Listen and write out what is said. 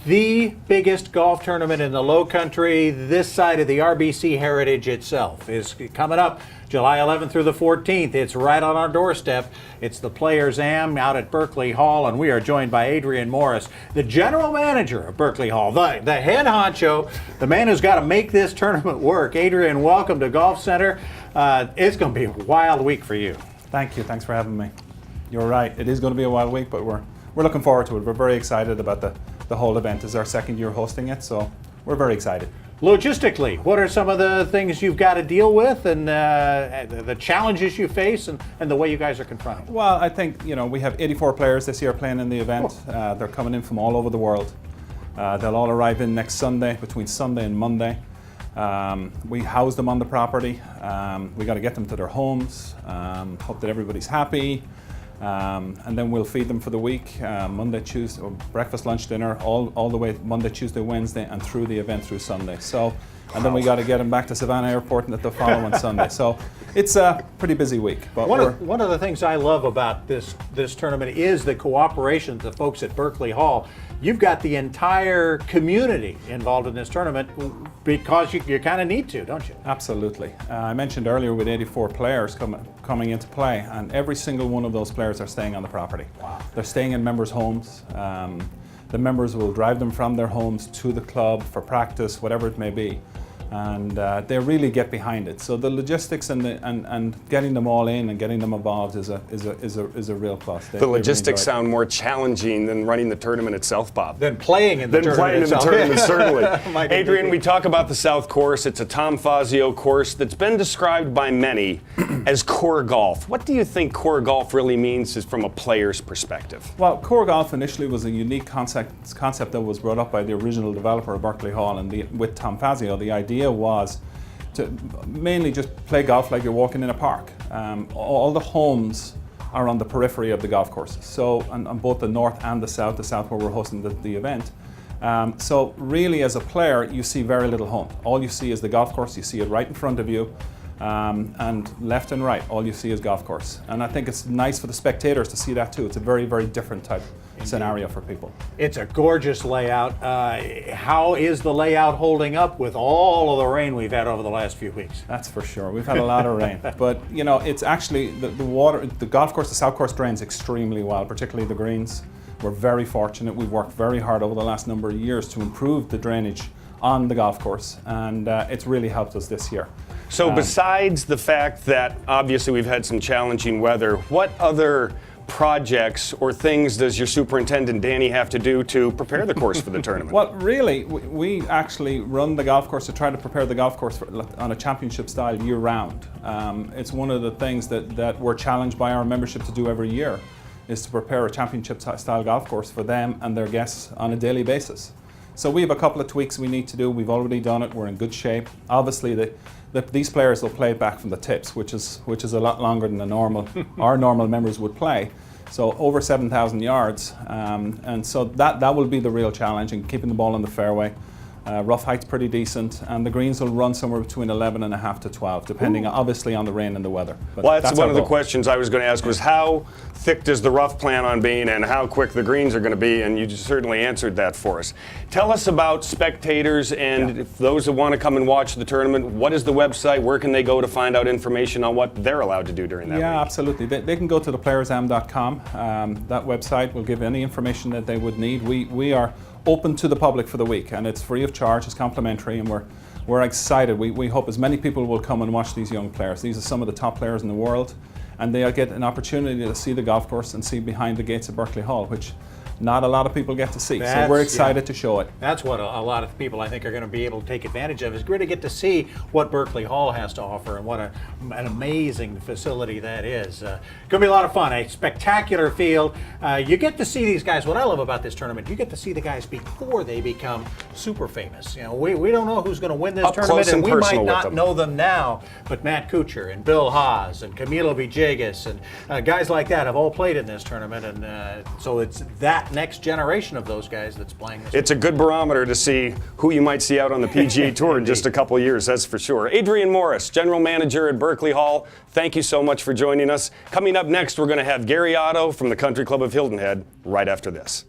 the biggest golf tournament in the Low Country, this side of the RBC Heritage itself, is coming up July 11th through the 14th. It's right on our doorstep. It's the Players Am out at Berkeley Hall, and we are joined by Adrian Morris, the general manager of Berkeley Hall, the head honcho, the man who's got to make this tournament work. Adrian, welcome to Golf Center. It's going to be a wild week for you. Thank you. Thanks for having me. You're right. It is going to be a wild week, but we're looking forward to it. We're very excited about the whole event. It's our second year hosting it, so we're very excited. Logistically, what are some of the things you've got to deal with, and the challenges you face, and the way you guys are confronting? Well, I think we have 84 players this year playing in the event. They're coming in from all over the world. They'll all arrive in next Sunday, between Sunday and Monday. We house them on the property. We got to get them to their homes. Hope that everybody's happy. And then we'll feed them for the week, Monday, Tuesday, breakfast, lunch, dinner, all the way Monday, Tuesday, Wednesday, and through the event through Sunday. So, and then we got to get them back to Savannah Airport and the following Sunday. So it's a pretty busy week. But one of the things I love about this tournament is the cooperation of the folks at Berkeley Hall. You've got the entire community involved in this tournament because you kind of need to, don't you? Absolutely. I mentioned earlier with 84 players coming into play, and every single one of those players are staying on the property. Wow. They're staying in members' homes. The members will drive them from their homes to the club for practice, whatever it may be. And they really get behind it. So the logistics and getting them all in and getting them involved is a real plus. The logistics sound more challenging than running the tournament itself, Bob. Than playing in the tournament itself. Certainly. Adrian, we talk about the South Course. It's a Tom Fazio course that's been described by many as core golf. What do you think core golf really means from a player's perspective? Well, core golf initially was a unique concept that was brought up by the original developer of Berkeley Hall, and with Tom Fazio, the idea was to mainly just play golf like you're walking in a park. All the homes are on the periphery of the golf courses, so on both the north and the south where we're hosting the event. So really, as a player, you see very little home. All you see is the golf course. You see it right in front of you, and left and right, all you see is golf course. And I think it's nice for the spectators to see that too. It's a very, very different type scenario for people. It's a gorgeous layout. How is the layout holding up with all of the rain we've had over the last few weeks? That's for sure. We've had a lot of rain, but it's actually the golf course, the South Course drains extremely well, particularly the greens. We're very fortunate. We've worked very hard over the last number of years to improve the drainage on the golf course, and it's really helped us this year. So besides the fact that obviously we've had some challenging weather, what other projects or things does your superintendent Danny have to do to prepare the course for the tournament? Well, really, we actually run the golf course to try to prepare the golf course on a championship style year round. It's one of the things that we're challenged by our membership to do every year, is to prepare a championship style golf course for them and their guests on a daily basis. So we have a couple of tweaks we need to do. We've already done it. We're in good shape. Obviously, these players will play back from the tips, which is a lot longer than our normal members would play. So over 7,000 yards, and so that will be the real challenge, in keeping the ball in the fairway. Rough height's pretty decent, and the greens will run somewhere between 11.5 to 12, depending obviously on the rain and the weather. But well, that's one of the questions I was going to ask, was how thick does the rough plan on being and how quick the greens are going to be, and you certainly answered that for us. Tell us about spectators and if those that want to come and watch the tournament, what is the website? Where can they go to find out information on what they're allowed to do during that week? Yeah, absolutely. They can go to theplayersamp.com. That website will give any information that they would need. We are open to the public for the week, and it's free of charge, it's complimentary, and we're excited. We hope as many people will come and watch these young players. These are some of the top players in the world, and they'll get an opportunity to see the golf course and see behind the gates of Berkeley Hall, which not a lot of people get to see. So we're excited to show it. That's what a lot of people, I think, are going to be able to take advantage of, is going to get to see what Berkeley Hall has to offer and what an amazing facility that is. Going to be a lot of fun, a spectacular field. You get to see these guys. What I love about this tournament, you get to see the guys before they become super famous. We don't know who's going to win this tournament, and we might not know them now, but Matt Kuchar and Bill Haas and Camilo Villegas and guys like that have all played in this tournament, and so it's that next generation of those guys that's playing this. It's a good barometer to see who you might see out on the PGA Tour in just a couple of years, that's for sure. Adrian Morris, General Manager at Berkeley Hall, thank you so much for joining us. Coming up next, we're going to have Gary Otto from the Country Club of Hilton Head right after this.